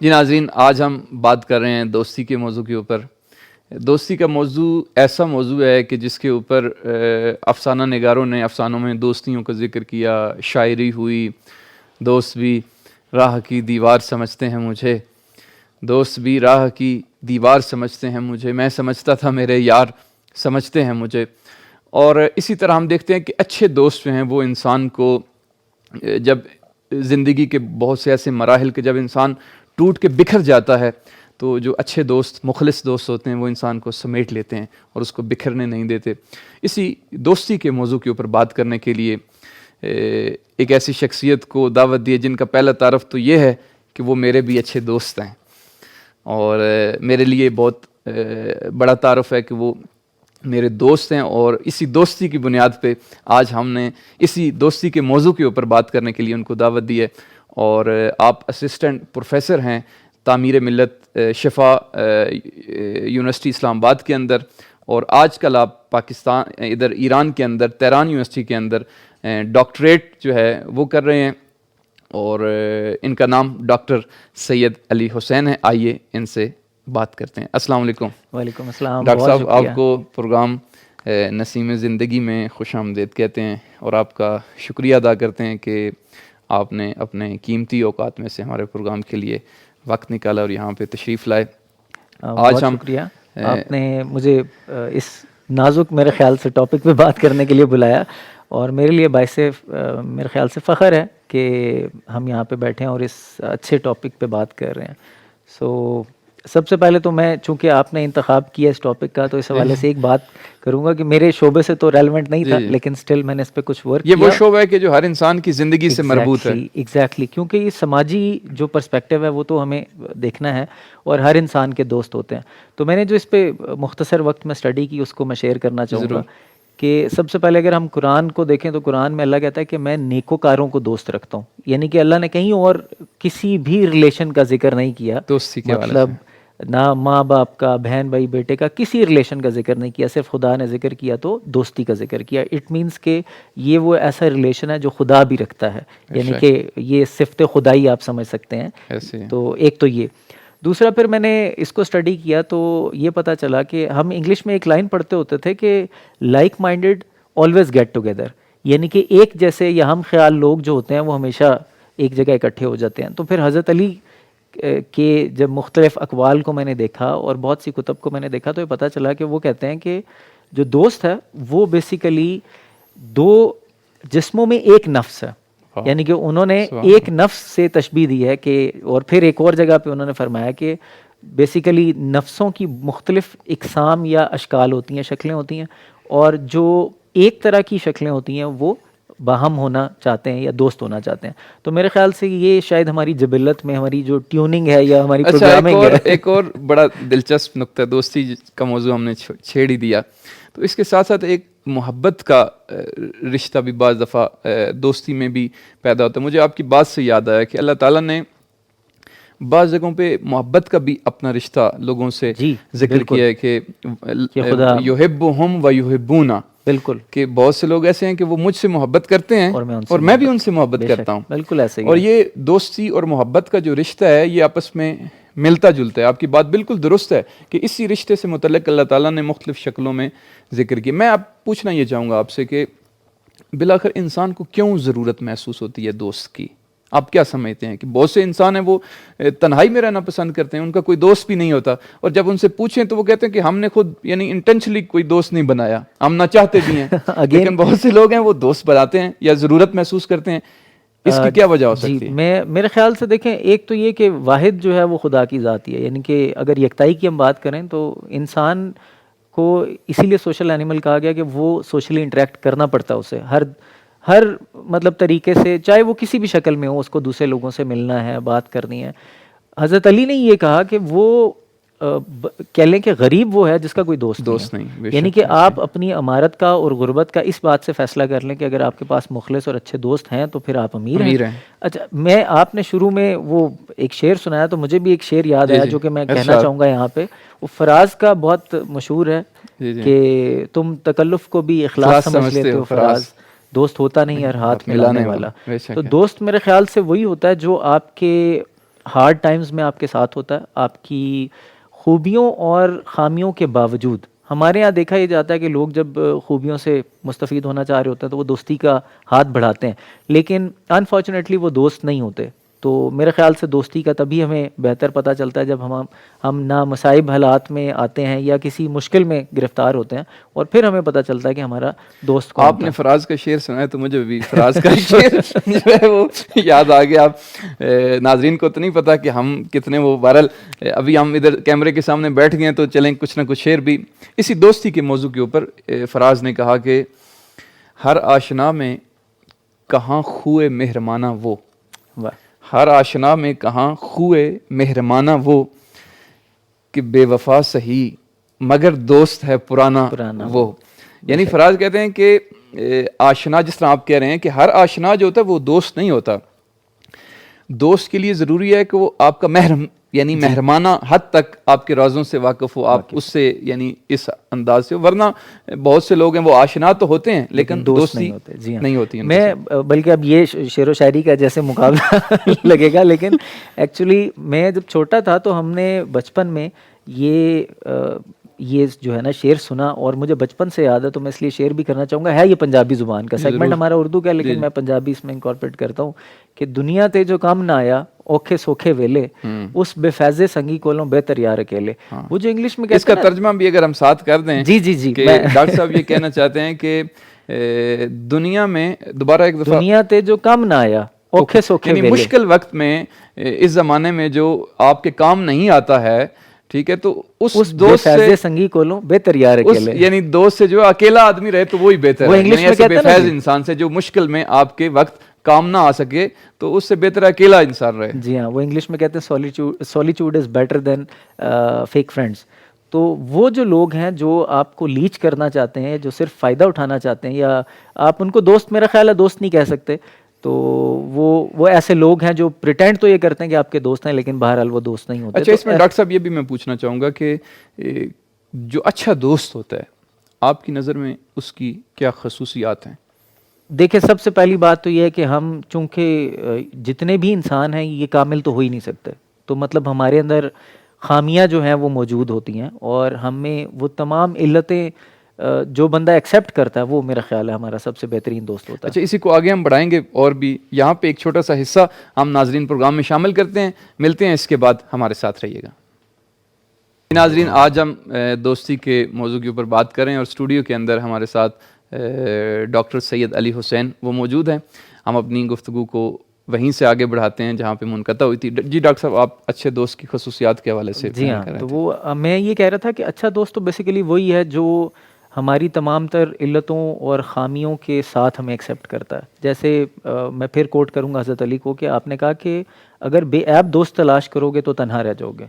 جی ناظرین، آج ہم بات کر رہے ہیں دوستی کے موضوع کے اوپر۔ دوستی کا موضوع ایسا موضوع ہے کہ جس کے اوپر افسانہ نگاروں نے افسانوں میں دوستیوں کا ذکر کیا، شاعری ہوئی۔ دوست بھی راہ کی دیوار سمجھتے ہیں مجھے، دوست بھی راہ کی دیوار سمجھتے ہیں مجھے، میں سمجھتا تھا میرے یار سمجھتے ہیں مجھے۔ اور اسی طرح ہم دیکھتے ہیں کہ اچھے دوست جو ہیں وہ انسان کو جب زندگی کے بہت سے ایسے مراحل کے جب انسان ٹوٹ کے بکھر جاتا ہے تو جو اچھے دوست، مخلص دوست ہوتے ہیں وہ انسان کو سمیٹ لیتے ہیں اور اس کو بکھرنے نہیں دیتے۔ اسی دوستی کے موضوع کے اوپر بات کرنے کے لیے ایک ایسی شخصیت کو دعوت دی جن کا پہلا تعارف تو یہ ہے کہ وہ میرے بھی اچھے دوست ہیں، اور میرے لیے بہت بڑا تعارف ہے کہ وہ میرے دوست ہیں، اور اسی دوستی کی بنیاد پہ آج ہم نے اسی دوستی کے موضوع کے اوپر بات کرنے کے لیے ان کو دعوت دی ہے۔ اور آپ اسسٹنٹ پروفیسر ہیں تعمیر ملت شفا یونیورسٹی اسلام آباد کے اندر، اور آج کل آپ پاکستان ادھر ایران کے اندر تہران یونیورسٹی کے اندر ڈاکٹریٹ جو ہے وہ کر رہے ہیں، اور ان کا نام ڈاکٹر سید علی حسین ہے۔ آئیے ان سے بات کرتے ہیں۔ السلام علیکم۔ وعلیکم السلام۔ ڈاکٹر صاحب، آپ کو پروگرام نسیم زندگی میں خوش آمدید کہتے ہیں، اور آپ کا شکریہ ادا کرتے ہیں کہ آپ نے اپنے قیمتی اوقات میں سے ہمارے پروگرام کے لیے وقت نکالا اور یہاں پہ تشریف لائے۔ بہت شکریہ، آپ نے مجھے اس نازک میرے خیال سے ٹاپک پہ بات کرنے کے لیے بلایا، اور میرے لیے باعث میرے خیال سے فخر ہے کہ ہم یہاں پہ بیٹھے ہیں اور اس اچھے ٹاپک پہ بات کر رہے ہیں۔ سب سے پہلے تو میں، چونکہ آپ نے انتخاب کیا اس ٹاپک کا، تو اس حوالے سے ایک بات کروں گا کہ میرے شعبے سے تو ریلیونٹ نہیں تھا، لیکن سٹل میں نے اس پہ کچھ ورک کیا۔ یہ وہ شعبہ ہے کہ جو ہر انسان کی زندگی سے مربوط ہے۔ ایگزیکٹلی، کیونکہ یہ سماجی جو پرسپیکٹیو ہے وہ تو ہمیں دیکھنا ہے، اور ہر انسان کے دوست ہوتے ہیں۔ تو میں نے جو اس پہ مختصر وقت میں اسٹڈی کی اس کو میں شیئر کرنا چاہوں گا کہ سب سے پہلے اگر ہم قرآن کو دیکھیں تو قرآن میں اللہ کہتا ہے کہ میں نیکوکاروں کو دوست رکھتا ہوں، یعنی کہ اللہ نے کہیں اور کسی بھی ریلیشن کا ذکر نہیں کیا، دوستی کے مطلب نہ ماں باپ کا، بہن بھائی بیٹے کا، کسی ریلیشن کا ذکر نہیں کیا، صرف خدا نے ذکر کیا تو دوستی کا ذکر کیا۔ اٹ مینس کہ یہ وہ ایسا ریلیشن ہے جو خدا بھی رکھتا ہے، یعنی کہ یہ صفت خدائی آپ سمجھ سکتے ہیں۔ تو ایک تو یہ، دوسرا پھر میں نے اس کو اسٹڈی کیا تو یہ پتہ چلا کہ ہم انگلش میں ایک لائن پڑھتے ہوتے تھے کہ like minded always get together, یعنی کہ ایک جیسے یا ہم خیال لوگ جو ہوتے ہیں وہ ہمیشہ ایک جگہ اکٹھے ہو جاتے ہیں۔ تو پھر حضرت علی کہ جب مختلف اقوال کو میں نے دیکھا اور بہت سی کتب کو میں نے دیکھا تو یہ پتہ چلا کہ وہ کہتے ہیں کہ جو دوست ہے وہ بیسیکلی دو جسموں میں ایک نفس ہے، یعنی کہ انہوں نے ایک نفس سے تشبیہ دی ہے کہ، اور پھر ایک اور جگہ پہ انہوں نے فرمایا کہ بیسیکلی نفسوں کی مختلف اقسام یا اشکال ہوتی ہیں، شکلیں ہوتی ہیں، اور جو ایک طرح کی شکلیں ہوتی ہیں وہ باہم ہونا چاہتے ہیں یا دوست ہونا چاہتے ہیں۔ تو میرے خیال سے یہ شاید ہماری جبلت میں ہماری جو ٹیوننگ ہے یا ہماری پروگرامنگ ہے۔ ایک اور بڑا دلچسپ نقطہ، دوستی کا موضوع ہم نے چھیڑ ہی دیا، تو اس کے ساتھ ساتھ ایک محبت کا رشتہ بھی بعض دفعہ دوستی میں بھی پیدا ہوتا ہے۔ مجھے آپ کی بات سے یاد آیا کہ اللہ تعالیٰ نے بعض جگہوں پہ محبت کا بھی اپنا رشتہ لوگوں سے ذکر کیا ہے کہ یحبہم و یحبونا، بالکل، کہ بہت سے لوگ ایسے ہیں کہ وہ مجھ سے محبت کرتے ہیں اور میں بھی ان سے محبت کرتا ہوں۔ بالکل ایسے ہی، اور یہ دوستی اور محبت کا جو رشتہ ہے یہ آپس میں ملتا جلتا ہے۔ آپ کی بات بالکل درست ہے کہ اسی رشتے سے متعلق اللہ تعالیٰ نے مختلف شکلوں میں ذکر کیا۔ میں آپ پوچھنا یہ چاہوں گا آپ سے کہ بالآخر انسان کو کیوں ضرورت محسوس ہوتی ہے دوست کی؟ آپ کیا سمجھتے ہیں کہ بہت سے انسان ہیں وہ تنہائی میں رہنا پسند کرتے ہیں، ان کا کوئی دوست بھی نہیں ہوتا، اور جب ان سے پوچھیں تو وہ کہتے ہیں کہ ہم نے خود یعنی انٹینشنلی کوئی دوست نہیں بنایا، ہم نہ چاہتے بھی ہیں، لیکن بہت سے لوگ ہیں وہ دوست بناتے ہیں یا ضرورت محسوس کرتے ہیں۔ اس کی کیا وجہ ہو سکتی ہے؟ میرے خیال سے دیکھیں، ایک تو یہ کہ واحد جو ہے وہ خدا کی ذات ہی ہے، یعنی کہ اگر یکتائی کی ہم بات کریں تو انسان کو اسی لیے سوشل اینیمل کہا گیا کہ وہ سوشلی انٹریکٹ کرنا پڑتا ہے اسے، ہر مطلب طریقے سے، چاہے وہ کسی بھی شکل میں ہو، اس کو دوسرے لوگوں سے ملنا ہے، بات کرنی ہے۔ حضرت علی نے یہ کہا کہ وہ کہہ لیں کہ غریب وہ ہے جس کا کوئی دوست نہیں، یعنی کہ آپ اپنی امارت کا اور غربت کا اس بات سے فیصلہ کر لیں کہ اگر آپ کے پاس مخلص اور اچھے دوست ہیں تو پھر آپ امیر ہیں۔ اچھا، آپ نے شروع میں وہ ایک شعر سنایا تو مجھے بھی ایک شعر یاد آیا جو کہ میں کہنا چاہوں گا یہاں پہ۔ وہ فراز کا بہت مشہور ہے کہ تم تکلف کو بھی اخلاص سمجھ لیتے ہو فراز، دوست ہوتا نہیں ہر ہاتھ ملانے والا۔ تو دوست میرے خیال سے وہی ہوتا ہے جو آپ کے ہارڈ ٹائمز میں آپ کے ساتھ ہوتا ہے، آپ کی خوبیوں اور خامیوں کے باوجود. ہمارے یہاں دیکھا یہ جاتا ہے کہ لوگ جب خوبیوں سے مستفید ہونا چاہ رہے ہوتے ہیں تو وہ دوستی کا ہاتھ بڑھاتے ہیں، لیکن انفارچونیٹلی وہ دوست نہیں ہوتے. تو میرے خیال سے دوستی کا تبھی ہمیں بہتر پتہ چلتا ہے جب ہم نامصائب حالات میں آتے ہیں یا کسی مشکل میں گرفتار ہوتے ہیں، اور پھر ہمیں پتہ چلتا ہے کہ ہمارا دوست کون. آپ نے فراز کا شعر سنا ہے تو مجھے بھی فراز کا شعر جو ہے وہ یاد آ گیا. آپ ناظرین کو تو نہیں پتا کہ ہم کتنے وہ بہرحال ابھی ہم ادھر کیمرے کے سامنے بیٹھ گئے ہیں تو چلیں کچھ نہ کچھ شعر بھی اسی دوستی کے موضوع کے اوپر. فراز نے کہا کہ ہر آشنا میں کہاں خوئے مہرمانہ وہ، ہر آشنا میں کہاں خوئے مہرمانہ وہ، کہ بے وفا سہی مگر دوست ہے پرانا وہ. یعنی فراز کہتے ہیں کہ آشنا جس طرح آپ کہہ رہے ہیں کہ ہر آشنا جو ہوتا ہے وہ دوست نہیں ہوتا. دوست کے لیے ضروری ہے کہ وہ آپ کا محرم یعنی مہرمانہ حد تک آپ کے رازوں سے واقف ہو، آپ اس سے یعنی اس انداز سے. ورنہ بہت سے لوگ ہیں وہ آشنا تو ہوتے ہیں لیکن دوستی نہیں ہوتی. میں بلکہ اب یہ شعر و شاعری کا جیسے مقابلہ لگے گا، لیکن ایکچولی میں جب چھوٹا تھا تو ہم نے بچپن میں یہ جو ہے نا شعر سنا، اور مجھے بچپن سے یاد ہے تو میں اس لیے شعر بھی کرنا چاہوں گا. ہے یہ پنجابی زبان کا سیگمنٹ، ہمارا اردو کا، لیکن میں پنجابی اس میں انکارپوریٹ کرتا ہوں کہ دنیا تے جو کام نہ آیا اوکھے سوکھے ویلے، اس بے فیض سنگی کولوں بہتر یار اکیلے. وہ جو انگلش میں اس کا ترجمہ بھی اگر ہم ساتھ کر دیں. جی کہ ڈاکٹر صاحب یہ کہنا چاہتے ہیں کہ دنیا میں دوبارہ ایک دفعہ دنیا تے جو کام نہ آیا اوکھے سوکھے ویلے، مشکل وقت میں اس زمانے میں جو آپ کے کام نہیں آتا ہے، ٹھیک ہے، تو اس دوست سے سنگی کولوں بہتر یار اکیلے، یعنی دوست سے جو اکیلا آدمی رہے تو وہی بہتر ہے. انگلش میں بے فیض انسان سے جو مشکل میں آپ کے وقت کام نہ آ سکے تو اس سے بہتر اکیلا انسان رہے. جی ہاں، وہ انگلش میں کہتے ہیں solitude is better than fake friends. تو وہ جو لوگ ہیں جو آپ کو لیچ کرنا چاہتے ہیں، جو صرف فائدہ اٹھانا چاہتے ہیں، یا آپ ان کو دوست، میرا خیال ہے دوست نہیں کہہ سکتے، تو وہ ایسے لوگ ہیں جو پریٹینڈ تو یہ کرتے ہیں کہ آپ کے دوست ہیں لیکن بہرحال وہ دوست نہیں ہوتے. اچھا، اس میں ڈاکٹر صاحب یہ بھی میں پوچھنا چاہوں گا کہ جو اچھا دوست ہوتا ہے آپ کی نظر میں اس کی کیا خصوصیات ہیں؟ دیکھیں، سب سے پہلی بات تو یہ ہے کہ ہم چونکہ جتنے بھی انسان ہیں یہ کامل تو ہو ہی نہیں سکتے، تو مطلب ہمارے اندر خامیاں جو ہیں وہ موجود ہوتی ہیں، اور ہمیں وہ تمام علتیں جو بندہ ایکسیپٹ کرتا ہے وہ میرا خیال ہے ہمارا سب سے بہترین دوست ہوتا ہے. اچھا، اسی کو آگے ہم بڑھائیں گے اور بھی یہاں پہ ایک چھوٹا سا حصہ ہم ناظرین پروگرام میں شامل کرتے ہیں، ملتے ہیں اس کے بعد، ہمارے ساتھ رہیے گا. ناظرین، آج ہم دوستی کے موضوع کے اوپر بات کریں اور اسٹوڈیو کے اندر ہمارے ساتھ ڈاکٹر سید علی حسین وہ موجود ہیں. ہم اپنی گفتگو کو وہیں سے آگے بڑھاتے ہیں جہاں پہ منقطع ہوئی تھی. جی ڈاکٹر صاحب، آپ اچھے دوست کی خصوصیات کے حوالے سے. جی ہاں، تو وہ میں یہ کہہ رہا تھا کہ اچھا دوست تو بیسیکلی وہی ہے جو ہماری تمام تر علتوں اور خامیوں کے ساتھ ہمیں ایکسیپٹ کرتا ہے. جیسے میں پھر کوٹ کروں گا حضرت علی کو کہ آپ نے کہا کہ اگر بے عیب دوست تلاش کرو گے تو تنہا رہ جاؤ گے.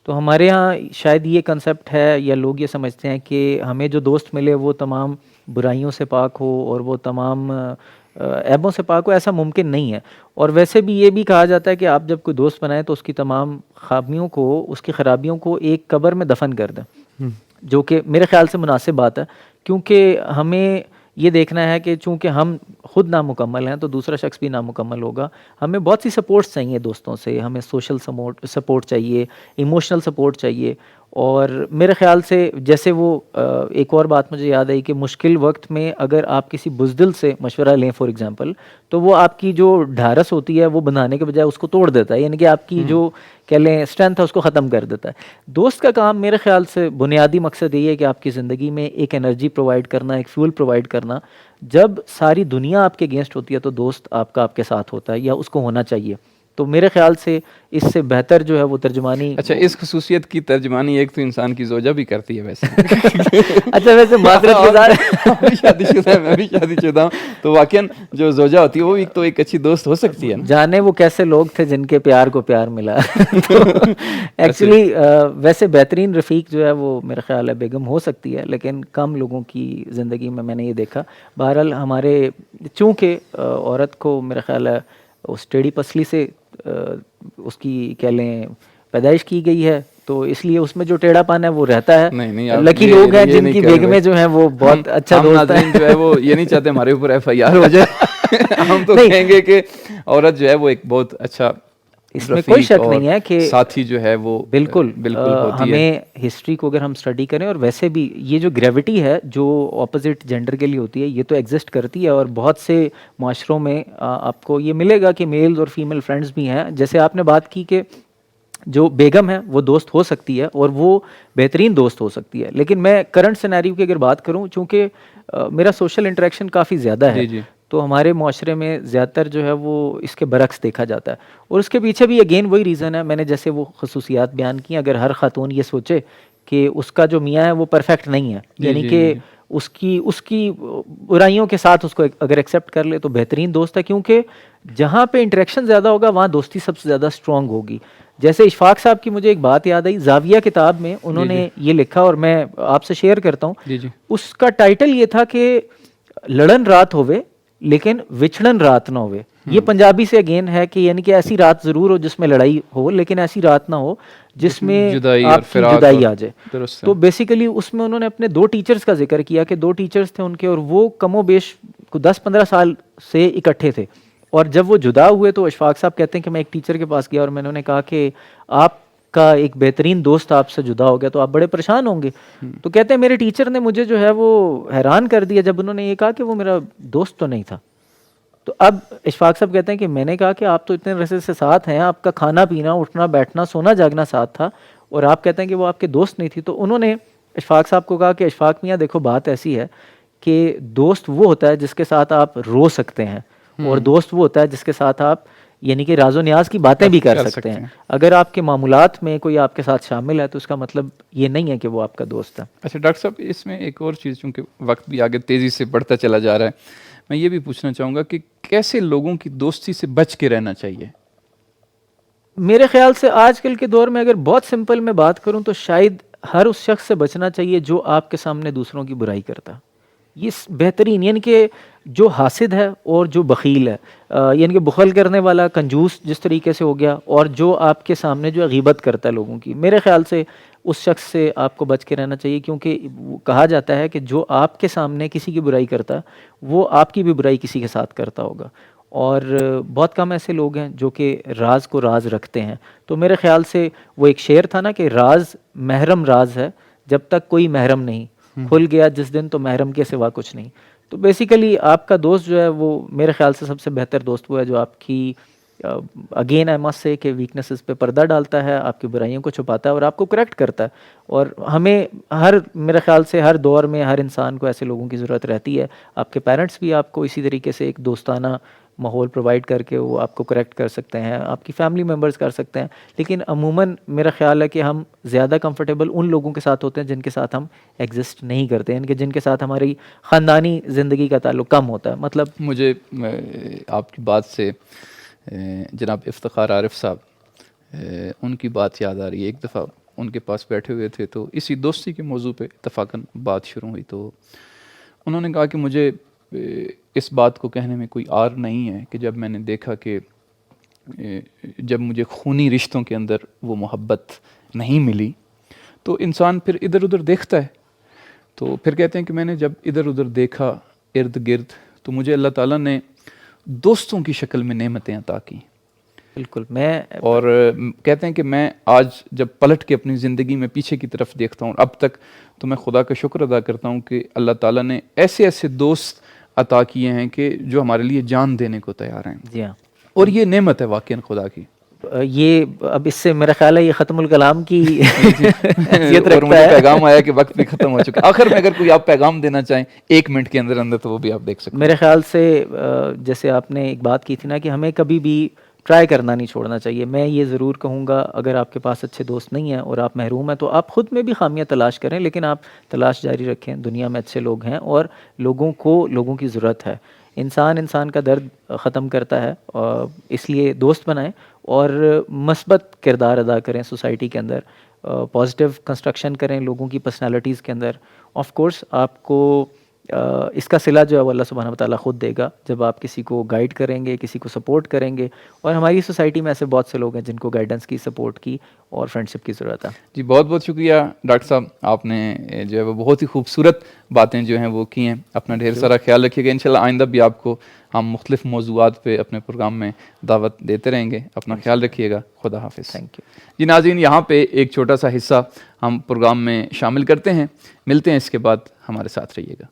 تو ہمارے ہاں شاید یہ کنسیپٹ ہے، یا لوگ یہ سمجھتے ہیں کہ ہمیں جو دوست ملے وہ تمام برائیوں سے پاک ہو اور وہ تمام عیبوں سے پاک ہو. ایسا ممکن نہیں ہے. اور ویسے بھی یہ بھی کہا جاتا ہے کہ آپ جب کوئی دوست بنائیں تو اس کی تمام خامیوں کو، اس کی خرابیوں کو ایک قبر میں دفن کر دیں، جو کہ میرے خیال سے مناسب بات ہے، کیونکہ ہمیں یہ دیکھنا ہے کہ چونکہ ہم خود نامکمل ہیں تو دوسرا شخص بھی نامکمل ہوگا. ہمیں بہت سی سپورٹس چاہیے دوستوں سے، ہمیں سوشل سپورٹ چاہیے، ایموشنل سپورٹ چاہیے. اور میرے خیال سے جیسے وہ ایک اور بات مجھے یاد آئی کہ مشکل وقت میں اگر آپ کسی بزدل سے مشورہ لیں فار ایگزامپل، تو وہ آپ کی جو ڈھارس ہوتی ہے وہ بنانے کے بجائے اس کو توڑ دیتا ہے، یعنی کہ آپ کی جو کہہ لیں اسٹرینتھ ہے اس کو ختم کر دیتا ہے. دوست کا کام میرے خیال سے بنیادی مقصد یہی ہے کہ آپ کی زندگی میں ایک انرجی پرووائڈ کرنا، ایک فیول پرووائڈ کرنا. جب ساری دنیا آپ کے اگینسٹ ہوتی ہے تو دوست آپ کے ساتھ ہوتا ہے، یا اس کو ہونا چاہیے. تو میرے خیال سے اس سے بہتر جو ہے وہ ترجمانی. اچھا، اس خصوصیت کی ترجمانی ایک تو انسان کی زوجہ بھی کرتی ہے ویسے. اچھا، ویسے معذرت کے ساتھ شادی شدہ ہے، میں بھی شادی شدہ ہوں، تو واقعاً جو زوجہ ہوتی ہے وہ بھی تو ایک اچھی دوست ہو سکتی ہے. جانے وہ کیسے لوگ تھے جن کے پیار کو پیار ملا. ایکچولی ویسے بہترین رفیق جو ہے وہ میرا خیال ہے بیگم ہو سکتی ہے، لیکن کم لوگوں کی زندگی میں نے یہ دیکھا. بہرحال ہمارے چونکہ عورت کو میرا خیال ہے اس ٹیڑھی پسلی سے اس کی کہہ لیں پیدائش کی گئی ہے، تو اس لیے اس میں جو ٹیڑھا پن ہے وہ رہتا ہے. لکی لوگ ہیں جن کی بیگمیں جو ہیں وہ بہت اچھا دوست ہیں. جو ہے وہ یہ نہیں چاہتے ہمارے اوپر FIR ہو جائے. ہم تو کہیں گے کہ عورت جو ہے وہ ایک بہت اچھا اس میں کوئی شک نہیں ہے کہ ساتھی جو ہے وہ بالکل ہوتی ہے. ہمیں ہسٹری کو اگر ہم اسٹڈی کریں، اور ویسے بھی یہ جو گریوٹی ہے جو اپوزٹ جینڈر کے لیے ہوتی ہے، یہ تو ایگزسٹ کرتی ہے، اور بہت سے معاشروں میں آپ کو یہ ملے گا کہ میلز اور فیمیل فرینڈز بھی ہیں. جیسے آپ نے بات کی کہ جو بیگم ہے وہ دوست ہو سکتی ہے اور وہ بہترین دوست ہو سکتی ہے، لیکن میں کرنٹ سینیریو کی اگر بات کروں، چونکہ میرا سوشل انٹریکشن کافی زیادہ ہے، جی تو ہمارے معاشرے میں زیادہ تر جو ہے وہ اس کے برعکس دیکھا جاتا ہے. اور اس کے پیچھے بھی اگین وہی ریزن ہے، میں نے جیسے وہ خصوصیات بیان کی. اگر ہر خاتون یہ سوچے کہ اس کا جو میاں ہے وہ پرفیکٹ نہیں ہے، یعنی کہ اس کی برائیوں کے ساتھ اس کو اگر ایکسیپٹ کر لے تو بہترین دوست ہے، کیونکہ جہاں پہ انٹریکشن زیادہ ہوگا وہاں دوستی سب سے زیادہ اسٹرانگ ہوگی. جیسے اشفاق صاحب کی مجھے ایک بات یاد آئی، زاویہ کتاب میں انہوں نے یہ لکھا اور میں آپ سے شیئر کرتا ہوں. اس کا ٹائٹل یہ تھا کہ لڑن رات ہوئے لیکن وچھڑن رات نہ ہوئے. یہ پنجابی سے اگین ہے کہ یعنی کہ ایسی رات ضرور ہو جس میں لڑائی ہو، لیکن ایسی رات نہ ہو جس میں آپ کی جدائی آ جائے. تو بیسیکلی اس میں انہوں نے اپنے 2 ٹیچرز کا ذکر کیا کہ 2 ٹیچرز تھے ان کے، اور وہ کم و بیش 10-15 سال سے اکٹھے تھے. اور جب وہ جدا ہوئے تو اشفاق صاحب کہتے ہیں کہ میں ایک ٹیچر کے پاس گیا اور میں نے کہا کہ آپ کا ایک بہترین دوست آپ سے جدا ہو گیا تو آپ بڑے پریشان ہوں گے. تو کہتے ہیں میرے ٹیچر نے مجھے جو ہے وہ حیران کر دیا جب انہوں نے یہ کہا کہ وہ میرا دوست تو نہیں تھا. تو اب اشفاق صاحب کہتے ہیں کہ میں نے کہا کہ آپ تو اتنے عرصے سے ساتھ ہیں، آپ کا کھانا پینا، اٹھنا بیٹھنا، سونا جاگنا ساتھ تھا، اور آپ کہتے ہیں کہ وہ آپ کے دوست نہیں تھی. تو انہوں نے اشفاق صاحب کو کہا کہ اشفاق میاں دیکھو بات ایسی ہے کہ دوست وہ ہوتا ہے جس کے ساتھ آپ رو سکتے ہیں، اور دوست وہ ہوتا ہے جس کے ساتھ آپ یعنی کہ راز و نیاز کی باتیں بھی کر سکتے ہیں. اگر آپ کے معاملات میں کوئی آپ کے ساتھ شامل ہے تو اس کا مطلب یہ نہیں ہے کہ وہ آپ کا دوست ہے. اچھا ڈاکٹر صاحب، اس میں ایک اور چیز، چونکہ وقت بھی آگے تیزی سے بڑھتا چلا جا رہا ہے، میں یہ بھی پوچھنا چاہوں گا کہ کیسے لوگوں کی دوستی سے بچ کے رہنا چاہیے؟ میرے خیال سے آج کل کے دور میں اگر بہت سمپل میں بات کروں تو شاید ہر اس شخص سے بچنا چاہیے جو آپ کے سامنے دوسروں کی برائی کرتا. یہ بہترین، یعنی کہ جو حاسد ہے اور جو بخیل ہے، یعنی کہ بخل کرنے والا کنجوس جس طریقے سے ہو گیا، اور جو آپ کے سامنے جو غیبت کرتا ہے لوگوں کی، میرے خیال سے اس شخص سے آپ کو بچ کے رہنا چاہیے. کیونکہ کہا جاتا ہے کہ جو آپ کے سامنے کسی کی برائی کرتا ہے وہ آپ کی بھی برائی کسی کے ساتھ کرتا ہوگا. اور بہت کم ایسے لوگ ہیں جو کہ راز کو راز رکھتے ہیں. تو میرے خیال سے وہ ایک شعر تھا نا کہ راز محرم راز ہے جب تک کوئی محرم نہیں، کھل گیا جس دن تو محرم کے سوا کچھ نہیں. تو بیسیکلی آپ کا دوست جو ہے وہ میرے خیال سے سب سے بہتر دوست وہ ہے جو آپ کی اگین آئی مسٹ سے کہ ویکنیسز پہ پردہ ڈالتا ہے، آپ کی برائیوں کو چھپاتا ہے اور آپ کو کریکٹ کرتا ہے. اور ہمیں میرے خیال سے ہر دور میں ہر انسان کو ایسے لوگوں کی ضرورت رہتی ہے. آپ کے پیرنٹس بھی آپ کو اسی طریقے سے ایک دوستانہ ماحول پرووائڈ کر کے وہ آپ کو کریکٹ کر سکتے ہیں، آپ کی فیملی ممبرز کر سکتے ہیں. لیکن عموماً میرا خیال ہے کہ ہم زیادہ کمفرٹیبل ان لوگوں کے ساتھ ہوتے ہیں جن کے ساتھ ہم ایگزسٹ نہیں کرتے، یعنی کہ جن کے ساتھ ہماری خاندانی زندگی کا تعلق کم ہوتا ہے. مطلب مجھے آپ کی بات سے جناب افتخار عارف صاحب ان کی بات یاد آ رہی ہے. ایک دفعہ ان کے پاس بیٹھے ہوئے تھے تو اسی دوستی کے موضوع پہ اتفاقاً بات شروع ہوئی، تو انہوں نے کہا کہ مجھے اس بات کو کہنے میں کوئی عار نہیں ہے کہ جب میں نے دیکھا کہ جب مجھے خونی رشتوں کے اندر وہ محبت نہیں ملی تو انسان پھر ادھر ادھر دیکھتا ہے. تو پھر کہتے ہیں کہ میں نے جب ادھر ادھر دیکھا ارد گرد تو مجھے اللہ تعالیٰ نے دوستوں کی شکل میں نعمتیں عطا کی. بالکل. اور کہتے ہیں کہ میں آج جب پلٹ کے اپنی زندگی میں پیچھے کی طرف دیکھتا ہوں اب تک، تو میں خدا کا شکر ادا کرتا ہوں کہ اللہ تعالیٰ نے ایسے ایسے دوست عطا کیے ہیں کہ جو ہمارے لیے جان دینے کو تیار ہیں. جی ہاں، اور یہ نعمت ہے واقعاً خدا کی. یہ اب اس سے میرا خیال ہے یہ ختم الکلام کی حیثیت اور رکھتا مجھے ہے. پیغام آیا کہ وقت بھی ختم ہو چکا. آخر میں اگر کوئی آپ پیغام دینا چاہیں 1 منٹ کے اندر اندر تو وہ بھی آپ دیکھ سکتے ہیں. میرے خیال سے جیسے آپ نے ایک بات کی تھی نا کہ ہمیں کبھی بھی ٹرائی کرنا نہیں چھوڑنا چاہیے. میں یہ ضرور کہوں گا اگر آپ کے پاس اچھے دوست نہیں ہیں اور آپ محروم ہیں تو آپ خود میں بھی خامیاں تلاش کریں، لیکن آپ تلاش جاری رکھیں. دنیا میں اچھے لوگ ہیں اور لوگوں کی ضرورت ہے. انسان کا درد ختم کرتا ہے، اس لیے دوست بنائیں اور مثبت کردار ادا کریں سوسائٹی کے اندر، پازیٹیو کنسٹرکشن کریں لوگوں کی پرسنالٹیز کے اندر. آف کورس آپ کو اس کا صلہ جو ہے وہ اللہ سبحانہ و تعالیٰ خود دے گا جب آپ کسی کو گائیڈ کریں گے, کسی کو سپورٹ کریں گے. اور ہماری سوسائٹی میں ایسے بہت سے لوگ ہیں جن کو گائیڈنس کی, سپورٹ کی اور فرینڈشپ کی ضرورت ہے. جی بہت بہت شکریہ ڈاکٹر صاحب, آپ نے جو ہے وہ بہت ہی خوبصورت باتیں جو ہیں وہ کی ہیں. اپنا ڈھیر سارا خیال رکھیے گا. انشاءاللہ آئندہ بھی آپ کو ہم مختلف موضوعات پہ اپنے پروگرام میں دعوت دیتے رہیں گے. اپنا خیال رکھیے گا. خدا حافظ. Thank you. جی ناظرین, یہاں پہ ایک چھوٹا سا حصہ ہم پروگرام میں شامل کرتے ہیں. ملتے ہیں اس کے بعد, ہمارے ساتھ رہیے گا.